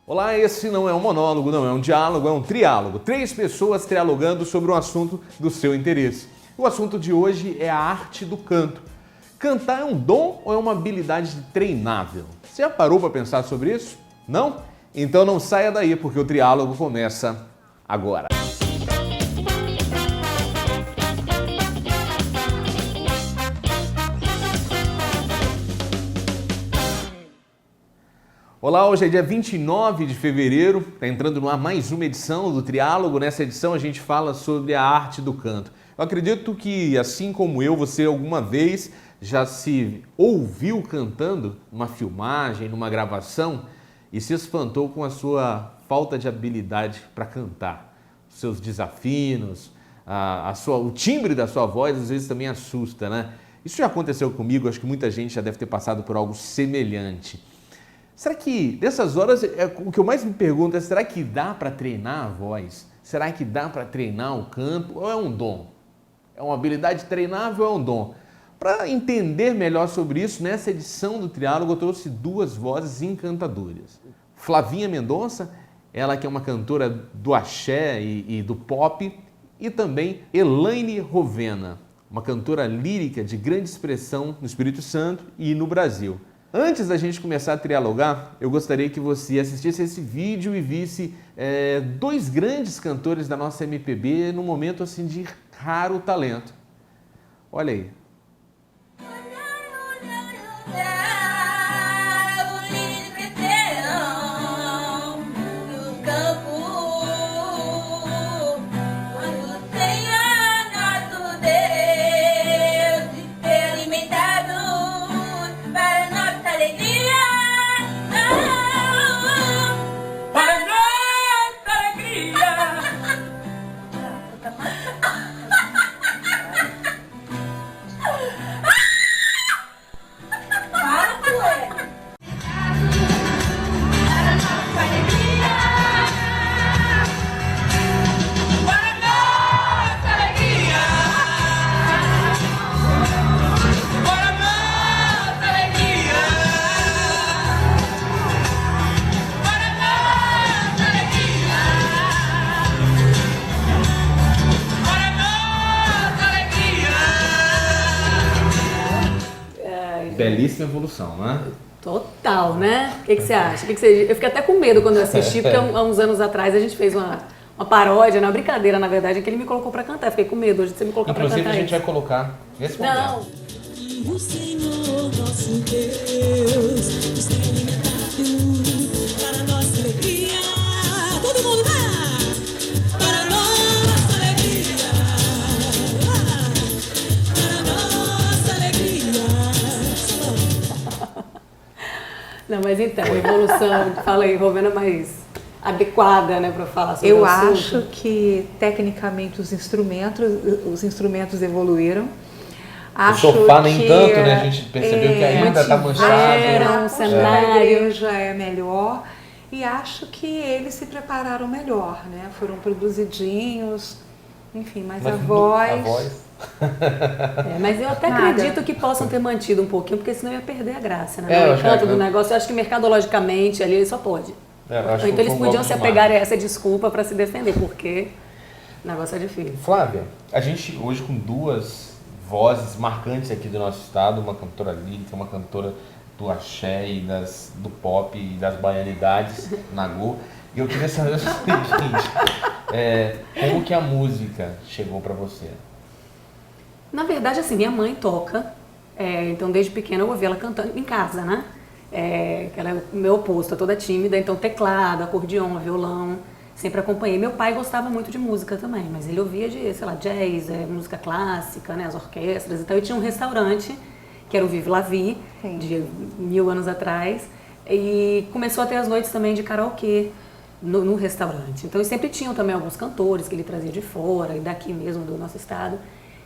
Olá, esse não é um monólogo, não é um diálogo, é um triálogo. 3 pessoas trialogando sobre um assunto do seu interesse. O assunto de hoje é a arte do canto. Cantar é um dom ou é uma habilidade treinável? Você já parou para pensar sobre isso? Não? Então não saia daí, porque o triálogo começa agora. Olá, hoje é dia 29 de fevereiro, está entrando no ar mais uma edição do Triálogo. Nessa edição a gente fala sobre a arte do canto. Eu acredito que, assim como eu, você alguma vez já se ouviu cantando numa filmagem, numa gravação e se espantou com a sua falta de habilidade para cantar. Os seus desafinos, o timbre da sua voz às vezes também assusta, né? Isso já aconteceu comigo, acho que muita gente já deve ter passado por algo semelhante. Será que, nessas horas, o que eu mais me pergunto é, será que dá para treinar a voz? Será que dá para treinar o canto ou é um dom? É uma habilidade treinável ou é um dom? Para entender melhor sobre isso, nessa edição do Triálogo eu trouxe 2 vozes encantadoras. Flavinha Mendonça, ela que é uma cantora do axé e do pop, e também Elaine Rovena, uma cantora lírica de grande expressão no Espírito Santo e no Brasil. Antes da gente começar a trialogar, eu gostaria que você assistisse esse vídeo e visse 2 grandes cantores da nossa MPB num momento assim de raro talento. Olha aí. Belíssima evolução, né? Total, né? O que você acha? Eu fiquei até com medo quando eu assisti, porque há uns anos atrás a gente fez uma paródia, uma brincadeira, na verdade, em que ele me colocou pra cantar. Eu fiquei com medo hoje de você me colocar pra cantar. Inclusive, a gente vai colocar esse momento. Não. O Senhor nosso Deus nos tem alimentado para a nossa alegria. Todo mundo vai! Para a nossa alegria. Para a nossa alegria. Não, mas então, a evolução, fala aí, Rovena, mais adequada, né, para falar sobre o assunto. Eu acho que, tecnicamente, os instrumentos evoluíram. O sofá nem tanto, né? A gente percebeu que ainda está manchado. O cenário já é melhor e acho que eles se prepararam melhor, né? Foram produzidinhos, enfim, mas a voz... Mas eu até acredito que possam ter mantido um pouquinho, porque senão ia perder a graça, né? O eu encanto do negócio, eu acho que mercadologicamente ali só pode. Então eles podiam se apegar a essa desculpa para se defender, porque o negócio é difícil. Flávia, a gente hoje com 2 vozes marcantes aqui do nosso estado, uma cantora lírica, uma cantora do axé e do pop e das baianidades, Nagô. E eu queria saber o seguinte, como que a música chegou para você? Na verdade, assim, minha mãe toca, então desde pequena eu ouvi ela cantando em casa, né? Ela é o meu oposto, é toda tímida, então teclado, acordeon, violão, sempre acompanhei. Meu pai gostava muito de música também, mas ele ouvia de, sei lá, jazz, música clássica, né, as orquestras. Então eu tinha um restaurante, que era o Vive La Vie, de 1000 anos atrás, e começou a ter as noites também de karaokê no restaurante. Então sempre tinham também alguns cantores que ele trazia de fora e daqui mesmo do nosso estado.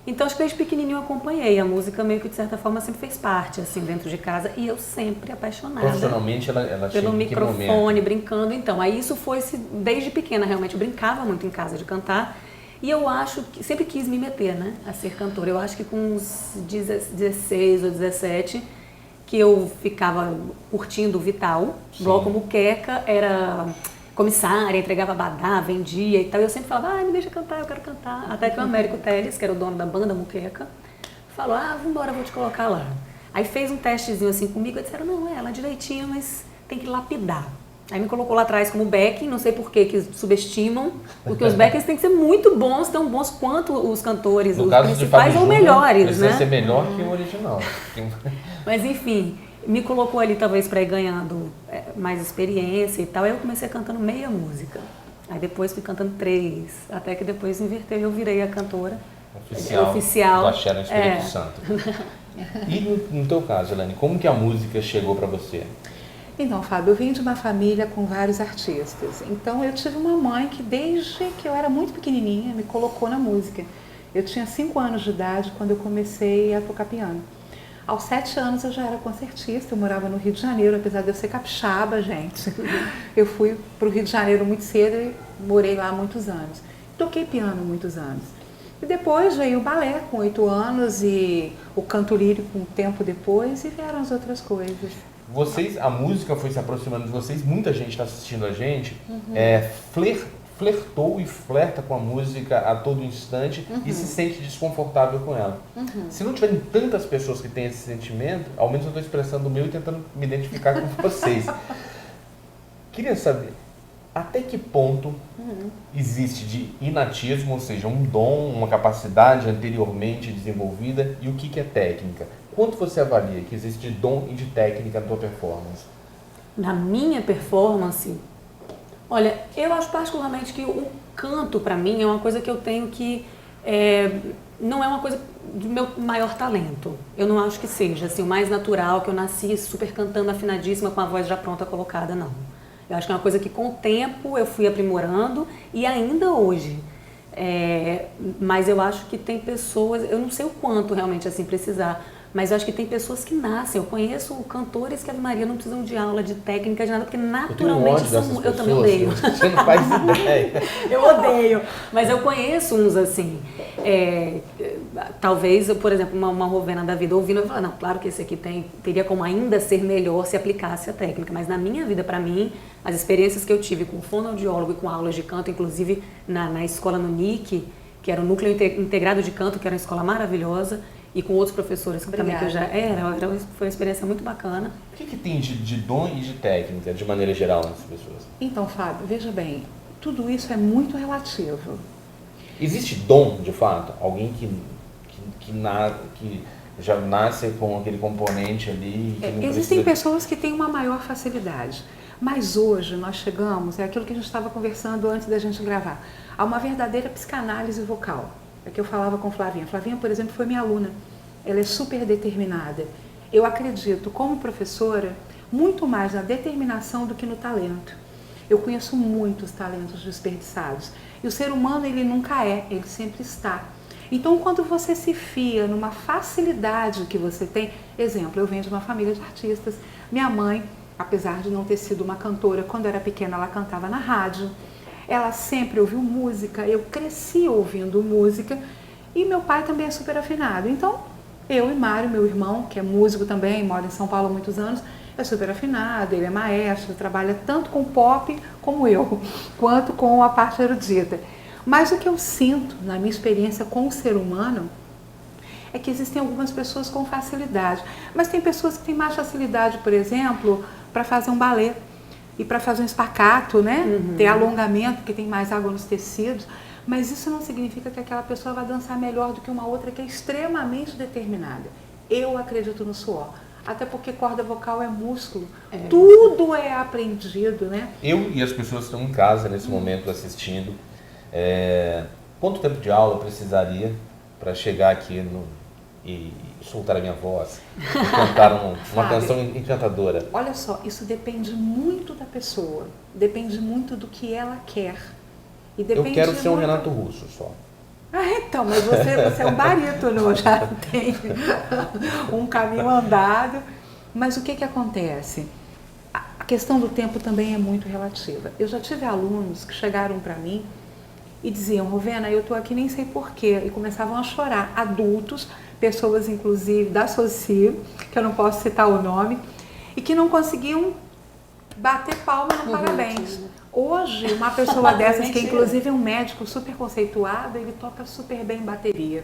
Então acho que desde pequenininho eu acompanhei, a música meio que de certa forma sempre fez parte, assim, dentro de casa, e eu sempre apaixonada. Profissionalmente ela pelo microfone, brincando, então, aí isso foi desde pequena realmente, eu brincava muito em casa de cantar, e eu acho que, sempre quis me meter, né, a ser cantora, eu acho que com uns 16 ou 17, que eu ficava curtindo o Vital, Bloco Muqueca, era comissária, entregava abadá, vendia e tal. E eu sempre falava, me deixa cantar, eu quero cantar. Até que o Américo Teles, que era o dono da banda Muqueca, falou, vambora, vou te colocar lá. Aí fez um testezinho assim comigo, eu disseram, não, ela direitinho, mas tem que lapidar. Aí me colocou lá atrás como backing, não sei por que subestimam, porque os backings têm que ser muito bons, tão bons quanto os cantores, no os caso principais de ou melhores, precisa né? ser melhor que o original. Mas enfim, me colocou ali talvez para ir ganhando mais experiência e tal, aí eu comecei cantando meia música. Aí depois fui cantando 3, até que depois inverteu e eu virei a cantora oficial do Axé no Espírito Santo. E no teu caso, Elaine, como que a música chegou para você? Então, Fábio, eu vim de uma família com vários artistas. Então, eu tive uma mãe que, desde que eu era muito pequenininha, me colocou na música. Eu tinha 5 anos de idade quando eu comecei a tocar piano. Aos 7 anos, eu já era concertista, eu morava no Rio de Janeiro, apesar de eu ser capixaba, gente. Eu fui para o Rio de Janeiro muito cedo e morei lá há muitos anos. Toquei piano há muitos anos. E depois veio o balé com 8 anos e o canto lírico um tempo depois e vieram as outras coisas. A música foi se aproximando de vocês, muita gente está assistindo a gente, flertou e flerta com a música a todo instante e se sente desconfortável com ela. Se não tiverem tantas pessoas que têm esse sentimento, ao menos eu estou expressando o meu e tentando me identificar com vocês. Queria saber, até que ponto existe de inatismo, ou seja, um dom, uma capacidade anteriormente desenvolvida, e o que é técnica? Quanto você avalia que existe de dom e de técnica na tua performance? Na minha performance, olha, eu acho particularmente que o canto, para mim, é uma coisa que eu tenho que... não é uma coisa do meu maior talento. Eu não acho que seja assim, o mais natural, que eu nasci super cantando afinadíssima com a voz já pronta colocada, não. Eu acho que é uma coisa que com o tempo eu fui aprimorando e ainda hoje. Mas eu acho que tem pessoas, eu não sei o quanto realmente assim precisar, mas eu acho que tem pessoas que nascem. Eu conheço cantores que, Ave Maria, não precisam de aula, de técnica, de nada, porque naturalmente são... Eu também odeio. Você não faz ideia. Eu odeio, mas eu conheço uns assim. Talvez, por exemplo, uma Rovena da vida ouvindo, eu falo, não, claro que esse aqui teria como ainda ser melhor se aplicasse a técnica, mas na minha vida, para mim, as experiências que eu tive com fonoaudiólogo e com aulas de canto, inclusive na escola no NIC, que era o Núcleo Integrado de Canto, que era uma escola maravilhosa, e com outros professores também que eu já foi uma experiência muito bacana. O que tem de dom e de técnica, de maneira geral, nessas pessoas? Então, Fábio, veja bem, tudo isso é muito relativo. Existe dom, de fato? Alguém que já nasce com aquele componente ali? Existem pessoas que têm uma maior facilidade, mas hoje nós chegamos, é aquilo que a gente estava conversando antes da gente gravar, a uma verdadeira psicanálise vocal. É que eu falava com Flavinha. Flavinha, por exemplo, foi minha aluna. Ela é super determinada. Eu acredito, como professora, muito mais na determinação do que no talento. Eu conheço muitos talentos desperdiçados. E o ser humano, ele nunca ele sempre está. Então, quando você se fia numa facilidade que você tem... Exemplo, eu venho de uma família de artistas. Minha mãe, apesar de não ter sido uma cantora, quando eu era pequena, ela cantava na rádio. Ela sempre ouviu música, eu cresci ouvindo música e meu pai também é super afinado. Então, eu e Mário, meu irmão, que é músico também, mora em São Paulo há muitos anos, é super afinado, ele é maestro, trabalha tanto com pop como eu, quanto com a parte erudita. Mas o que eu sinto na minha experiência com o ser humano é que existem algumas pessoas com facilidade, mas tem pessoas que têm mais facilidade, por exemplo, para fazer um balé. E para fazer um espaccato, né? Ter alongamento, porque tem mais água nos tecidos. Mas isso não significa que aquela pessoa vai dançar melhor do que uma outra que é extremamente determinada. Eu acredito no suor. Até porque corda vocal é músculo. Tudo é aprendido, né? Eu e as pessoas que estão em casa nesse momento assistindo, quanto tempo de aula precisaria para chegar aqui e soltar a minha voz, e cantar uma canção encantadora? Olha só, isso depende muito da pessoa, depende muito do que ela quer. E eu quero ser um Renato Russo só. Então, mas você é um barítono, já tem um caminho andado. Mas o que acontece? A questão do tempo também é muito relativa. Eu já tive alunos que chegaram para mim e diziam, Rovena, eu tô aqui nem sei porquê, e começavam a chorar, adultos, pessoas inclusive da SOCI, que eu não posso citar o nome, e que não conseguiam bater palma no parabéns. Hoje, uma pessoa dessas, que inclusive é um médico super conceituado, ele toca super bem bateria.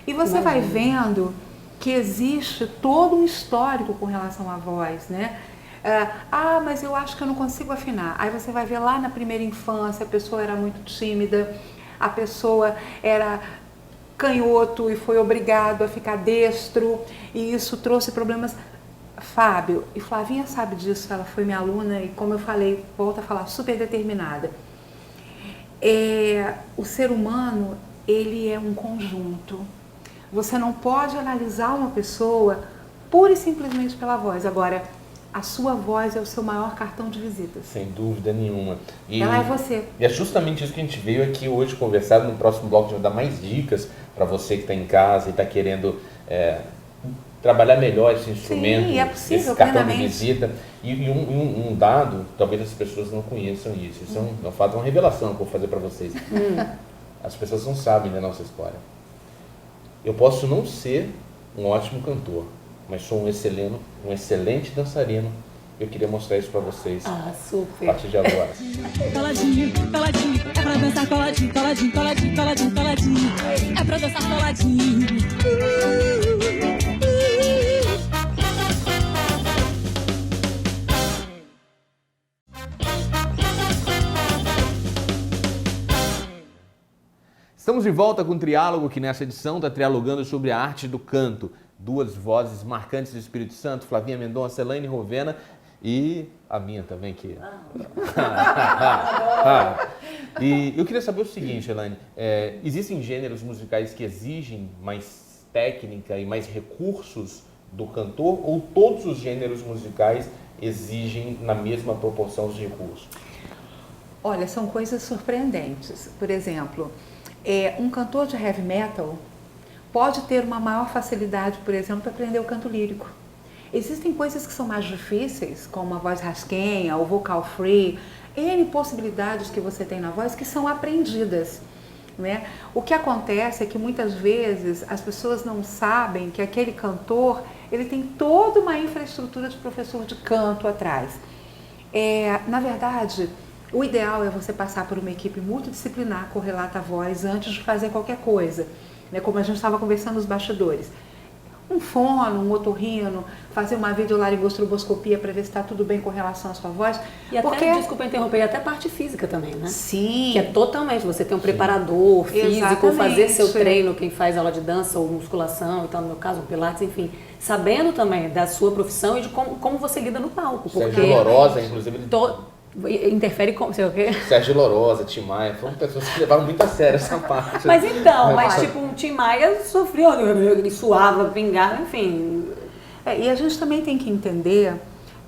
E você vai vendo que existe todo um histórico com relação à voz, né? Mas eu acho que eu não consigo afinar. Aí você vai ver lá na primeira infância, a pessoa era muito tímida, a pessoa era canhoto e foi obrigado a ficar destro, e isso trouxe problemas. Fábio, e Flavinha sabe disso, ela foi minha aluna e, como eu falei, volto a falar, super determinada. O ser humano, ele é um conjunto. Você não pode analisar uma pessoa pura e simplesmente pela voz. Agora, a sua voz é o seu maior cartão de visita. Sem dúvida nenhuma. Ela é você. E é justamente isso que a gente veio aqui hoje conversar. No próximo bloco a gente vai dar mais dicas para você que está em casa e está querendo trabalhar melhor esse instrumento, sim, é possível, esse cartão plenamente. de visita. E um dado, talvez as pessoas não conheçam isso. Isso é um fato, uma revelação que eu vou fazer para vocês. As pessoas não sabem da nossa história. Eu posso não ser um ótimo cantor, mas sou um excelente dançarino. Eu queria mostrar isso para vocês. Super. A partir de agora. Coladinho, coladinho, é pra dançar coladinho, coladinho, coladinho, coladinho, coladinho. É pra dançar coladinho. Estamos de volta com o Triálogo, que nessa edição está trialogando sobre a arte do canto. Duas vozes marcantes do Espírito Santo, Flavinha Mendonça, Elaine Rovena e a minha também, que... E eu queria saber o seguinte, Elaine, existem gêneros musicais que exigem mais técnica e mais recursos do cantor, ou todos os gêneros musicais exigem na mesma proporção os recursos? Olha, são coisas surpreendentes. Por exemplo, um cantor de heavy metal pode ter uma maior facilidade, por exemplo, para aprender o canto lírico. Existem coisas que são mais difíceis, como a voz rasquenha, o vocal free, N possibilidades que você tem na voz que são aprendidas, né? O que acontece é que muitas vezes as pessoas não sabem que aquele cantor, ele tem toda uma infraestrutura de professor de canto atrás. Na verdade, o ideal é você passar por uma equipe multidisciplinar, correlata a voz, antes de fazer qualquer coisa, né? Como a gente estava conversando nos bastidores. Um fono, um otorrino, fazer uma videolaringostroboscopia para ver se está tudo bem com relação à sua voz. E até, desculpa interromper, até parte física também, né? Sim. Que é totalmente, você tem um preparador físico, Exatamente. fazer seu treino, quem faz aula de dança ou musculação, então no meu caso, pilates, enfim, sabendo também da sua profissão e de como você lida no palco. Sérgio Lorosa, inclusive, interfere com, sei o quê? Sérgio Lorosa, Tim Maia, foram pessoas que levaram muito a sério essa parte. Mas então, tipo, um Tim Maia sofreu, ele suava, pingava, enfim. E a gente também tem que entender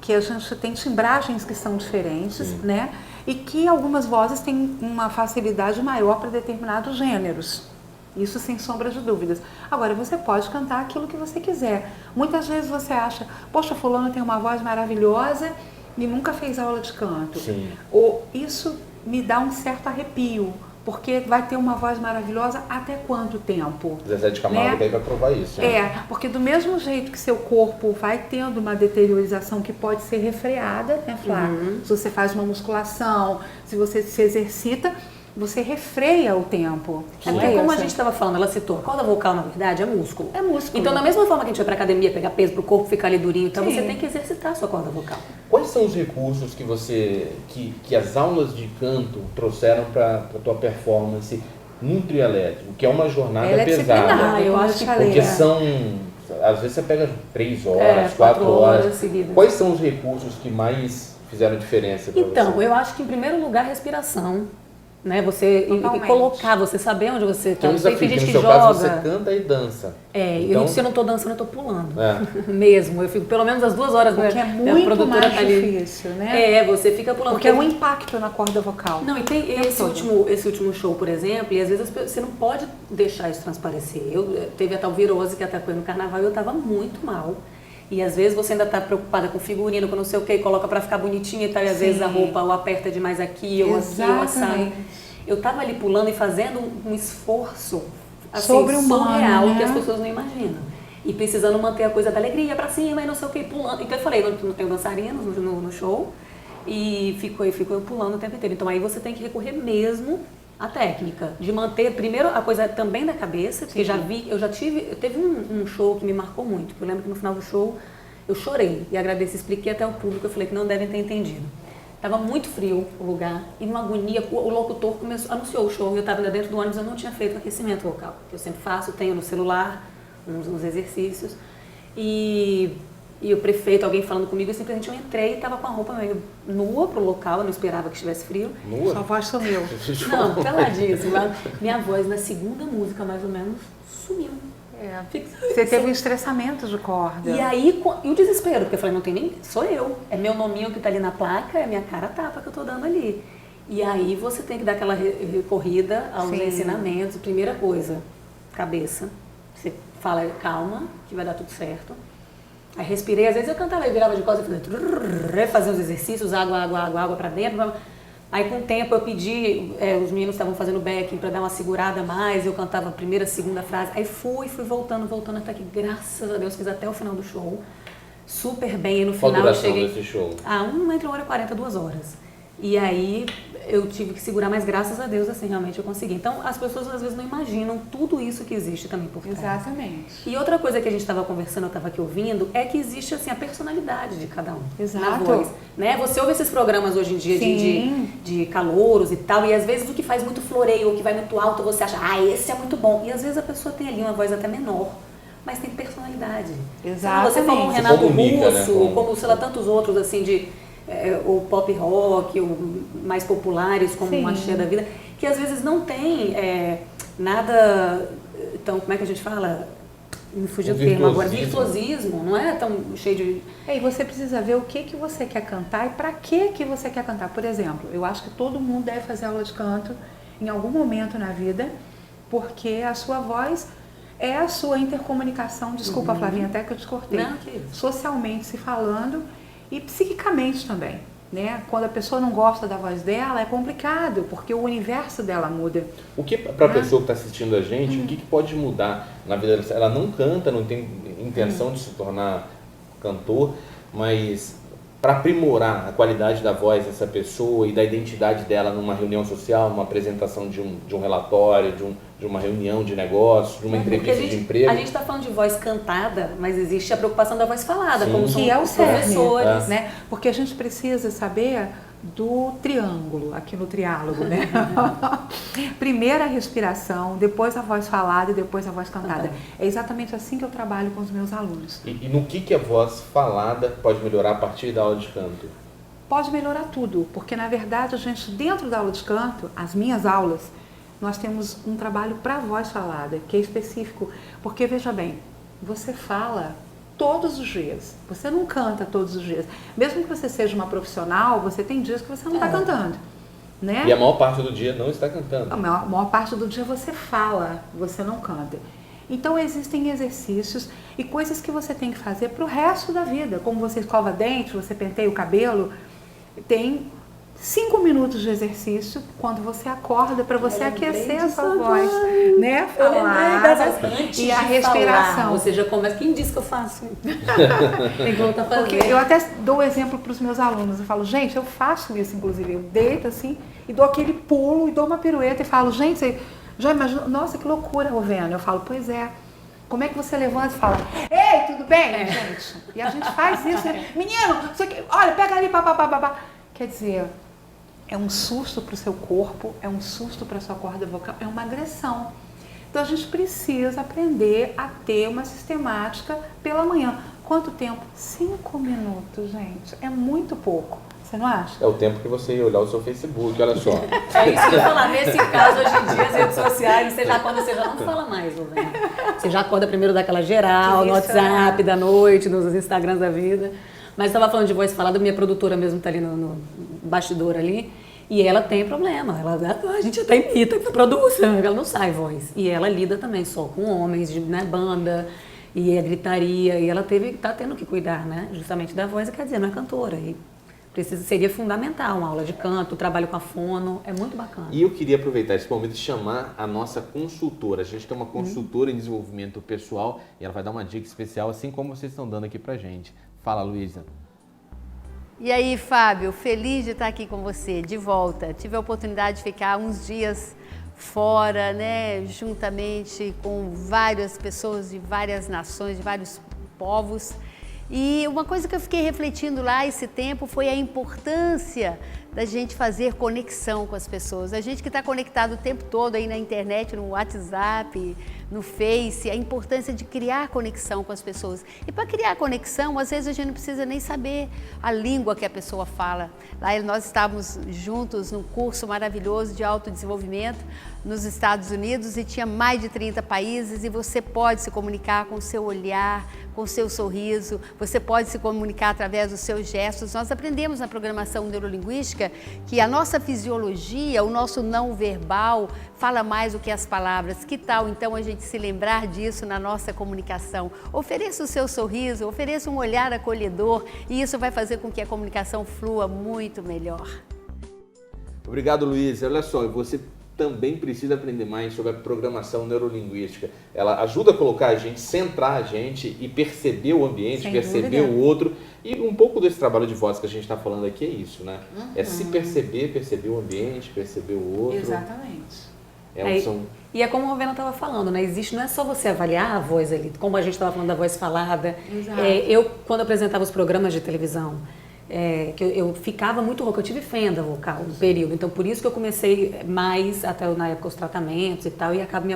que a gente tem timbragens que são diferentes, né? E que algumas vozes têm uma facilidade maior para determinados gêneros. Isso sem sombra de dúvidas. Agora, você pode cantar aquilo que você quiser. Muitas vezes você acha, poxa, fulano tem uma voz maravilhosa e nunca fez aula de canto. Sim. Isso me dá um certo arrepio, porque vai ter uma voz maravilhosa até quanto tempo? Zezé de Camargo, né? Daí vai provar isso. Né? Porque do mesmo jeito que seu corpo vai tendo uma deteriorização que pode ser refreada, né, Flávia? Se você faz uma musculação, se você se exercita, você refreia o tempo. Até como a gente estava falando, ela citou, a corda vocal, na verdade, é músculo. É músculo. Então, da mesma forma que a gente vai pra academia pegar peso pro corpo ficar ali durinho, então você tem que exercitar a sua corda vocal. Quais são os recursos que as aulas de canto trouxeram para a tua performance no trio elétrico, que é uma jornada pesada? Eu acho que porque às vezes você pega 3 horas, 4 horas seguidas. Quais são os recursos que mais fizeram diferença para você? Então, eu acho que em primeiro lugar, respiração. Né, você e colocar, você saber onde você está. Tem gente que joga. Caso você canta e dança. Então, se eu não estou dançando, eu estou pulando. Mesmo, eu fico pelo menos as 2 horas. Porque é muito mais difícil, né? Você fica pulando. Porque é um impacto na corda vocal. Não, e tem esse último show, por exemplo, e às vezes você não pode deixar isso transparecer. Teve a tal virose que atacou no carnaval e eu estava muito mal. E às vezes você ainda está preocupada com figurino, com não sei o que, coloca para ficar bonitinha e tal, e às vezes a roupa ou aperta demais aqui, ou aqui, ou assado. eu tava ali pulando e fazendo um esforço assim, Sobre-humano, surreal, né? que as pessoas não imaginam. E precisando manter a coisa da alegria pra cima e não sei o que, pulando. Então eu falei, não tenho dançarinos no show, e ficou eu pulando o tempo inteiro. Então aí você tem que recorrer mesmo à técnica, de manter primeiro a coisa também da cabeça, porque teve um show que me marcou muito, que eu lembro que no final do show eu chorei e agradeci, expliquei até ao público, eu falei que não devem ter entendido. Tava muito frio o lugar, e numa agonia, o locutor anunciou o show, e eu estava dentro do ônibus, eu não tinha feito aquecimento vocal, que eu sempre faço, tenho no celular, uns exercícios, e o prefeito, alguém falando comigo, e simplesmente eu entrei e estava com a roupa meio nua pro local, eu não esperava que estivesse frio. Nua? Sua voz sumiu. Não, peladíssima. Minha voz na segunda música, mais ou menos, sumiu. Você teve um estressamento de corda. E aí, e o desespero, porque eu falei, não tem nem, sou eu, é meu nominho que tá ali na placa, é minha cara tapa que eu tô dando ali. E aí você tem que dar aquela recorrida aos Sim. ensinamentos. Primeira coisa, cabeça. Você fala, calma, que vai dar tudo certo. Aí respirei, às vezes eu cantava e virava de costas e fazia os exercícios, água pra dentro. Aí com o tempo eu pedi, os meninos estavam fazendo backing para dar uma segurada a mais, eu cantava a primeira, segunda frase. Aí fui voltando, até que graças a Deus fiz até o final do show. Super bem, e no Qual a final eu duração cheguei... desse show? Entre 1h40 e 2 horas. E aí eu tive que segurar, mas graças a Deus, assim, realmente eu consegui. Então as pessoas às vezes não imaginam tudo isso que existe também por trás. Exatamente. E outra coisa que a gente estava conversando, eu estava aqui ouvindo, é que existe assim a personalidade de cada um. Exato. Na voz, né? Você ouve esses programas hoje em dia de calouros e tal, e às vezes o que faz muito floreio, ou que vai muito alto, você acha, esse é muito bom. E às vezes a pessoa tem ali uma voz até menor, mas tem personalidade. Exatamente. Você falou um Renato comunica, Russo, né, como sei lá, tantos outros assim ou pop rock, ou mais populares, como Sim. o axé da vida, que às vezes não tem nada, então, como é que a gente fala? Me fugiu o termo agora, virtuosismo, não é tão cheio de... E você precisa ver o que você quer cantar e para que você quer cantar. Por exemplo, eu acho que todo mundo deve fazer aula de canto em algum momento na vida, porque a sua voz é a sua intercomunicação, desculpa, Flavinha, até que eu te cortei, Não, que isso. socialmente se falando e psiquicamente também, né? Quando a pessoa não gosta da voz dela, é complicado, porque o universo dela muda. O que, para a pessoa que está assistindo a gente, o que pode mudar na vida dela? Ela não canta, não tem intenção de se tornar cantor, mas para aprimorar a qualidade da voz dessa pessoa e da identidade dela numa reunião social, numa apresentação de um relatório, de uma reunião de negócio, de uma entrevista de emprego. A gente está falando de voz cantada, mas existe a preocupação da voz falada, Sim. como são Que é o os cerne, professores. né? Porque a gente precisa saber do triângulo, aqui no triálogo, né? Primeiro a respiração, depois a voz falada e depois a voz cantada. É exatamente assim que eu trabalho com os meus alunos. E no que a voz falada pode melhorar a partir da aula de canto? Pode melhorar tudo, porque na verdade a gente, dentro da aula de canto, as minhas aulas, nós temos um trabalho para a voz falada, que é específico, porque veja bem, você fala todos os dias, você não canta todos os dias. Mesmo que você seja uma profissional, você tem dias que você não está cantando, né? E a maior parte do dia não está cantando. A maior parte do dia você fala, você não canta. Então existem exercícios e coisas que você tem que fazer para o resto da vida, como você escova dente, você penteia o cabelo, tem 5 minutos de exercício quando você acorda para você aquecer a sua voz, né? Falar e a respiração. Ou seja, quem disse que eu faço? Tem que voltar a fazer. Porque eu até dou exemplo para os meus alunos, eu falo, gente, eu faço isso inclusive, eu deito assim e dou aquele pulo e dou uma pirueta e falo, gente, você já imaginou? Nossa, que loucura, Rovena. Eu falo, pois é. Como é que você levanta e fala, ei, tudo bem, gente? E a gente faz isso, né? Menino, isso aqui, olha, pega ali, papapá. Quer dizer, é um susto para o seu corpo, é um susto para a sua corda vocal, é uma agressão. Então a gente precisa aprender a ter uma sistemática pela manhã. Quanto tempo? 5 minutos, gente. É muito pouco. Você não acha? É o tempo que você ia olhar o seu Facebook, olha só. É isso que eu ia falar. Nesse caso, hoje em dia, as redes sociais, você já acorda, você já não fala mais, Rovena. Você já acorda primeiro daquela geral, no WhatsApp, da noite, nos Instagrams da vida. Mas eu estava falando de voz falada, minha produtora mesmo está ali no bastidor ali. E ela tem problema, a gente até imita, produz, ela não sai voz. E ela lida também só com homens, banda, e a gritaria, e ela tá tendo que cuidar, né, justamente da voz, quer dizer, não é cantora. E seria fundamental uma aula de canto, o trabalho com a fono, é muito bacana. E eu queria aproveitar esse momento e chamar a nossa consultora. A gente tem uma consultora em desenvolvimento pessoal e ela vai dar uma dica especial, assim como vocês estão dando aqui pra gente. Fala, Luísa. E aí, Fábio, feliz de estar aqui com você, de volta. Tive a oportunidade de ficar uns dias fora, né, juntamente com várias pessoas de várias nações, de vários povos. E uma coisa que eu fiquei refletindo lá esse tempo foi a importância da gente fazer conexão com as pessoas. A gente que está conectado o tempo todo aí na internet, no WhatsApp, no Face, a importância de criar conexão com as pessoas. E para criar conexão, às vezes a gente não precisa nem saber a língua que a pessoa fala. Lá nós estávamos juntos num curso maravilhoso de autodesenvolvimento nos Estados Unidos e tinha mais de 30 países e você pode se comunicar com o seu olhar, com o seu sorriso, você pode se comunicar através dos seus gestos. Nós aprendemos na programação neurolinguística que a nossa fisiologia, o nosso não verbal, fala mais do que as palavras. Que tal então a gente se lembrar disso na nossa comunicação? Ofereça o seu sorriso, ofereça um olhar acolhedor e isso vai fazer com que a comunicação flua muito melhor. Obrigado, Luísa. Olha só, você também precisa aprender mais sobre a programação neurolinguística. Ela ajuda a colocar a gente, centrar a gente e perceber o ambiente, Sem perceber dúvida. o outro. E um pouco desse trabalho de voz que a gente está falando aqui é isso, né? É se perceber, perceber o ambiente, perceber o outro. Exatamente. E é como a Rovena estava falando, né? Não é só você avaliar a voz ali, como a gente estava falando da voz falada. Exato. Quando apresentava os programas de televisão, que eu ficava muito rouca, eu tive fenda vocal no período, então por isso que eu comecei mais, até na época, os tratamentos e tal, e acabei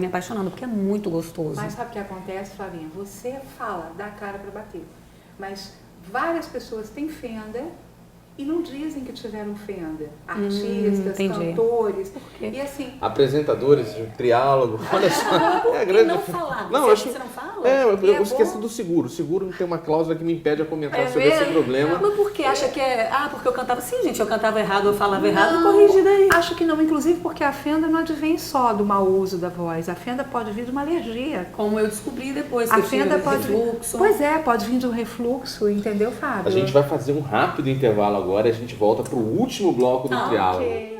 me apaixonando, porque é muito gostoso. Mas sabe o que acontece, Flavinha? Você fala, dá cara para bater, mas várias pessoas têm fenda e não dizem que tiveram fenda. Artistas, entendi. cantores, quê? e assim... Apresentadores de triálogo, olha só. Por que não falar? Não, Você acho... você não fala? eu é esqueci bom. do seguro. O seguro tem uma cláusula que me impede a comentar É sobre esse mesmo? problema. Mas por que acha que é... porque eu cantava... Sim, gente, eu cantava errado, eu falava errado, corrige daí. Acho que não, inclusive porque a fenda não advém só do mau uso da voz, a fenda pode vir de uma alergia. Como eu descobri depois que A eu tive fenda pode refluxo. Pois é, pode vir de um refluxo, entendeu, Fábio? A gente vai fazer um rápido intervalo agora e a gente volta para o último bloco do triálogo. Ok.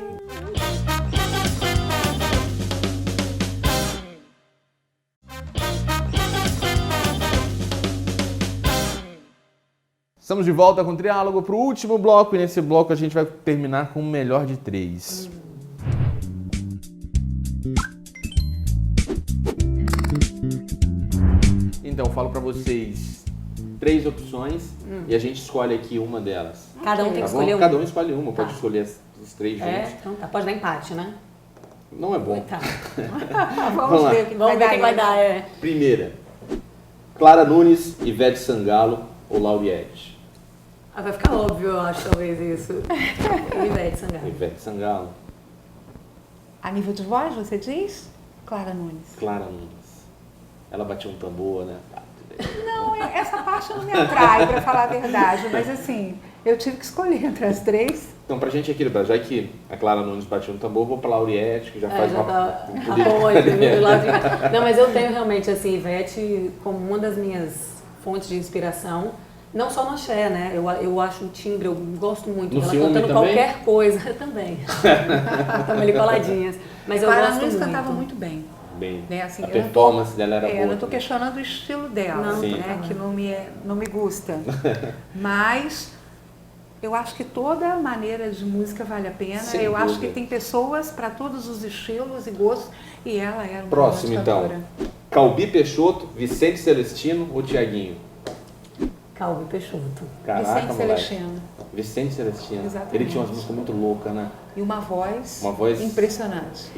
Estamos de volta com o triálogo para o último bloco e nesse bloco a gente vai terminar com o melhor de 3. Então, eu falo para vocês 3 opções e a gente escolhe aqui uma delas. Cada um tem que Tá bom? escolher um. Cada um escolhe uma, pode Tá. escolher os 3 juntos. Então tá, pode dar empate, né? Não é bom. Tá. Vamos lá. ver o que Vamos ver quem vai dar, Primeira, Clara Nunes, Ivete Sangalo ou Lauriette? Vai ficar óbvio, eu acho, talvez isso. Ivete Sangalo. Ivete Sangalo, A nível de voz, você diz? Clara Nunes. Clara Nunes. Ela batia um tambor, né? Não, essa parte não me atrai, para falar a verdade, mas assim, eu tive que escolher entre as 3. Então, pra gente equilibrar, já que a Clara Nunes batia um tambor, vou pra Lauriette, que já faz Já uma... tá um bom, entendeu? Não, mas eu tenho realmente, assim, Ivete como uma das minhas fontes de inspiração. Não só no axé, né? Eu acho o timbre, eu gosto muito No dela ciúme cantando também? qualquer coisa. Também. Estamos ali coladinhas. Mas eu Clara gosto Nunes muito. cantava muito bem. Bem, Né? Assim, a eu não performance dela era boa. Eu não estou questionando o estilo dela, Não, Sim. né? Que não me gusta. Mas eu acho que toda maneira de música vale a pena. Sem eu acho dúvida. que tem pessoas para todos os estilos e gostos. E ela era uma Próximo, grande então. cantora. Calbi Peixoto, Vicente Celestino ou Tiaguinho? Calbi Peixoto. Caraca, Vicente moleque. Celestino. Vicente Celestino. Exatamente. Ele tinha umas músicas muito loucas, né? E uma voz né? impressionante.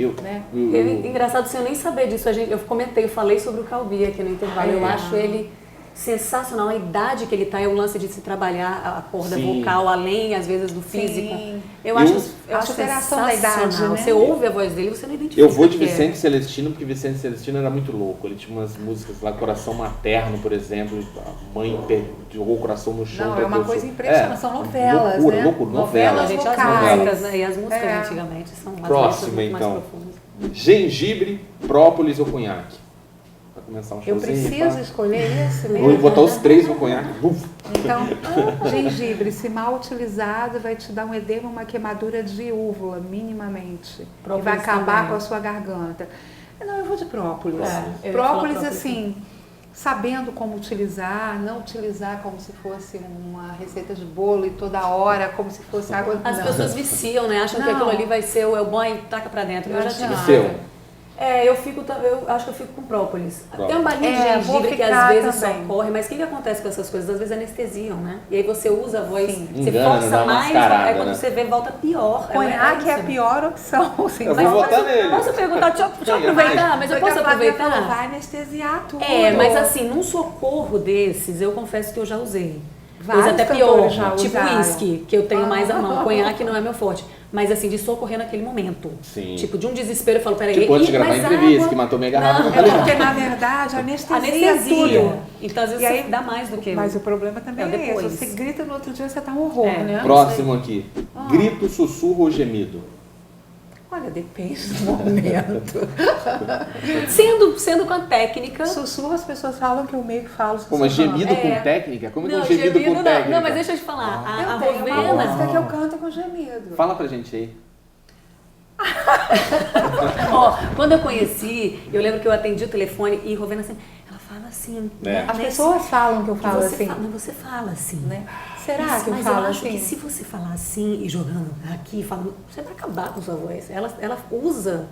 Engraçado sem eu nem saber disso. Eu comentei, eu falei sobre o Calbi aqui no intervalo. Eu acho ele sensacional. A idade que ele tá é o lance de se trabalhar a corda Sim. vocal, além, às vezes, do físico. Sim. Eu E acho a superação da idade, sensacional. né? Você ouve a voz dele, você não identifica. Eu vou de que é. Vicente Celestino, porque Vicente Celestino era muito louco. Ele tinha umas músicas lá, Coração Materno, por exemplo. A mãe jogou o coração no chão. Não, pra é uma ter o coisa seu- impressionante. São novelas, loucura, né? loucura, Não, novela. gente, vocais. as músicas, né? E as músicas É. antigamente são as Próxima, letras muito então. mais profundas. Gengibre, própolis ou conhaque? começar um Eu showzinho. preciso escolher esse mesmo. Vou botar os 3 no conhaque. Então, gengibre, se mal utilizado, vai te dar um edema, uma queimadura de úvula, minimamente. E Própolis vai acabar também. com a sua garganta. Não, eu vou de própolis. Eu ia falar Própolis, própolis. assim, sabendo como utilizar, não utilizar como se fosse uma receita de bolo e toda hora, como se fosse água. As não. pessoas viciam, né? Acham que Não. aquilo ali vai ser o bom e taca pra dentro. Eu já tive. Não. Seu. Eu acho que eu fico com própolis. Tem uma balinha de vou gengibre que ficar às vezes também. socorre, mas o que acontece com essas coisas? Às vezes anestesiam, né? E aí você usa a voz, Sim. você Engana, dá força uma mais, mascarada, quando né? você vê, volta pior. Conhaque é a isso. pior opção. Assim, Eu vou votar nele. Posso perguntar? Deixa eu aproveitar, mas eu posso aproveitar? Vai anestesiar tudo. Mas assim, num socorro desses, eu confesso que eu já usei. Vários Coisa até pior, cantores já tipo usaram. uísque, que eu tenho mais a mão. Conhaque não é meu forte. Mas assim, de socorrer naquele momento. Sim. Tipo, de um desespero, eu falo, peraí, Tipo, antes de gravar a mas entrevista, água- que matou minha garrafa. Não, eu falei, Porque, na verdade, anestesia anestesia. tudo. Então, às vezes, E aí, você dá mais do que... Mas o problema também É, é esse. depois. Você grita no outro dia, você tá um horror, né? Próximo aqui. Grito, sussurro ou gemido? Olha, depende do momento. Sendo com a técnica... Sussurro, as pessoas falam que eu meio que falo Pô, mas sussurrando. gemido com técnica? Como é que é um Não, gemido com gemido técnica? não, mas deixa eu te falar. A Eu tenho uma Rovena... música que eu canto com gemido. Fala pra gente aí. Ó, quando eu conheci, eu lembro que eu atendi o telefone e Rovena assim, ela fala assim. É. As pessoas falam que eu que falo você assim. fala, mas você fala assim. Né? Será que eu mas falo eu acho assim? que se você falar assim e jogando aqui, falando, você vai acabar com sua voz. Ela usa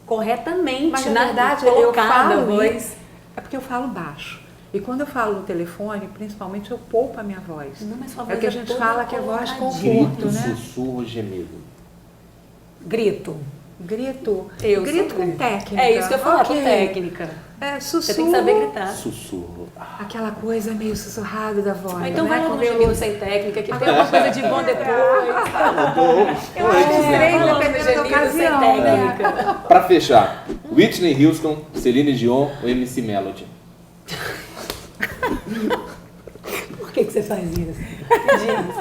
corretamente, Mas na verdade, eu colocada a falo voz. isso. É porque eu falo baixo. E quando eu falo no telefone, principalmente, eu poupo a minha voz. Não, mas sua É voz o que a é gente toda fala que é voz colocadinha. conforto, Grito, né? sussurro ou gemido? Grito. Grito. Eu Grito sou com grito. técnica. É isso que eu ia falar, Ok. com técnica. É, Você sussurro. tem que saber gritar. Sussurro. Aquela coisa meio sussurrada da voz. Ou então né? vai lá no Quando eu- gemido sem técnica, que tem uma coisa de bom depois. Eu acho que É, três, falando do dependendo da gemido ocasião, sem né? técnica. Pra fechar, Whitney Houston, Celine Dion ou MC Melody? Por que você faz isso? Me diz.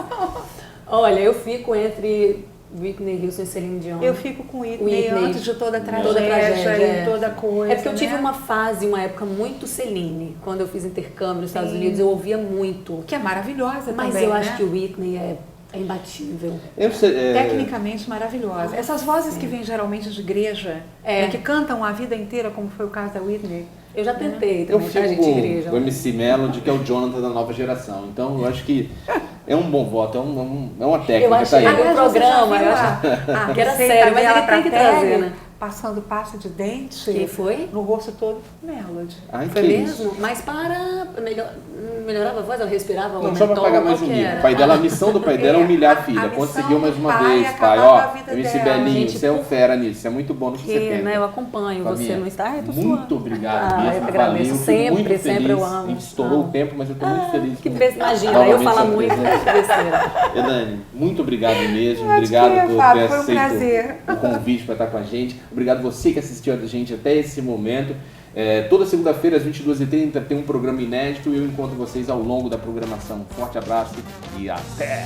Olha, eu fico entre Whitney Houston e Celine Dion. Eu fico com Whitney Whitney. antes de toda a Toda tragédia tragédia, e toda coisa. É porque eu tive né? uma fase, uma época muito Celine. Quando eu fiz intercâmbio nos Estados Sim. Unidos, eu ouvia muito. Que é maravilhosa Mas também, eu né? acho que o Whitney é imbatível. Eu não sei, Tecnicamente maravilhosa. Essas vozes que vêm geralmente de igreja, né, que cantam a vida inteira, como foi o caso da Whitney. Eu já tentei eu também, tá, fico gente, de igreja. com o MC Melody, que é o Jonathan da nova geração. Então eu acho que é um bom voto, é uma técnica. Eu achei tá aí. Aliás, Aliás, você já programa, viu eu a que era receita sério, mas dela ele pra tem que pele, trazer, né? Passando pasta de dente Quem foi? no rosto todo, Melody. Ai, Foi que mesmo? isso. Mas para... melhorava a voz? Ela respirava? Não, o só pra mentol, pagar mais qual um que nível. era? O pai dela, a missão do pai dela é humilhar a filha. missão Conseguiu mais do uma pai vez, é pai. acabar Ó, com a vida MC dela. Belinho, Gente, você é um por- fera nisso. Você é muito bom no que você Que, pensa. né, eu acompanho você Flavinha, no Instagram. Eu tô muito suando. obrigado mesmo. Eu que agradeço. Valeu, fico Sempre, muito feliz. sempre eu amo. A gente estourou Amo. o tempo, mas eu tô muito feliz. Que com- imagina, eu novamente falo sua muito presença. besteira. Elane, muito obrigado mesmo. Acho Obrigado que é, por Fábio, ter foi um aceito prazer. o convite para estar com a gente. Obrigado você que assistiu a gente até esse momento. Toda segunda-feira, às 22h30, tem um programa inédito e eu encontro vocês ao longo da programação. Um forte abraço e até!